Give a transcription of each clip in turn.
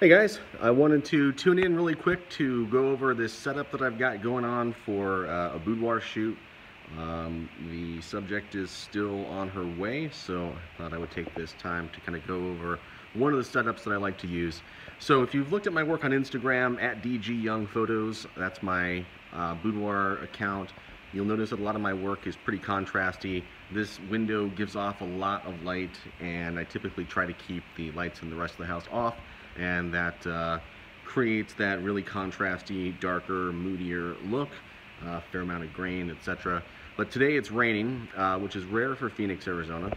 Hey guys, I wanted to tune in really quick to go over this setup that I've got going on for a boudoir shoot. The subject is still on her way, so I thought I would take this time to kind of go over one of the setups that I like to use. So if you've looked at my work on Instagram at DG Young Photos, that's my boudoir account. You'll notice that a lot of my work is pretty contrasty. This window gives off a lot of light, and I typically try to keep the lights in the rest of the house off, and that creates that really contrasty, darker, moodier look, fair amount of grain, etc. But today it's raining, which is rare for Phoenix, Arizona,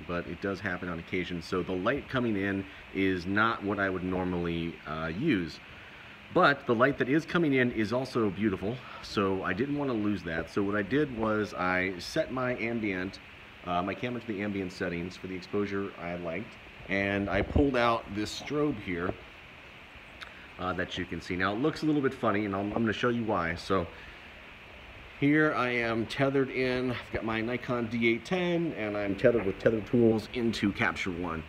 but it does happen on occasion. So the light coming in is not what I would normally use. But the light that is coming in is also beautiful, so I didn't want to lose that. So what I did was I set my ambient, my camera to the ambient settings for the exposure I liked, and I pulled out this strobe here that you can see. Now it looks a little bit funny, and I'm going to show you why. So here I am tethered in, I've got my Nikon D810, and I'm tethered with tether tools into Capture One.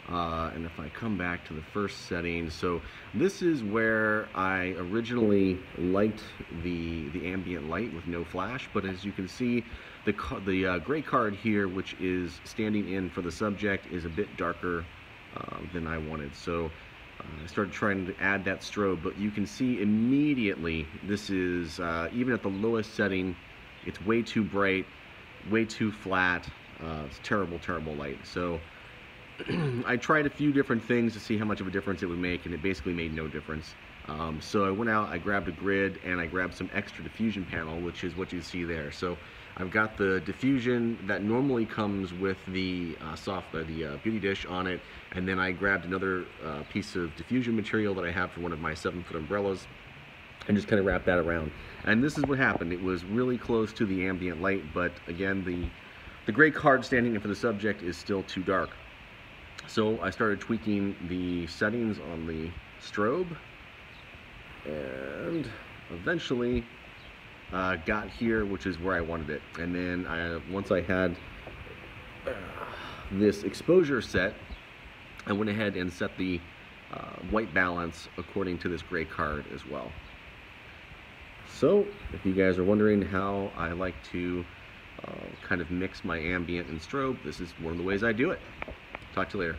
And if I come back to the first setting, so this is where I originally liked the ambient light with no flash, but as you can see, the gray card here, which is standing in for the subject, is a bit darker than I wanted. So I started trying to add that strobe, but you can see immediately this is, even at the lowest setting, it's way too bright, way too flat. It's terrible, terrible light. So I tried a few different things to see how much of a difference it would make, and it basically made no difference. So I went out, I grabbed a grid, and I grabbed some extra diffusion panel, which is what you see there. So I've got the diffusion that normally comes with the beauty dish on it, and then I grabbed another piece of diffusion material that I have for one of my 7-foot umbrellas, and just kind of wrapped that around. And this is what happened. It was really close to the ambient light, but again, the gray card standing in for the subject is still too dark. So I started tweaking the settings on the strobe, and eventually got here, which is where I wanted it. And then once I had this exposure set, I went ahead and set the white balance according to this gray card as well. So if you guys are wondering how I like to kind of mix my ambient and strobe, this is one of the ways I do it. Talk to you later.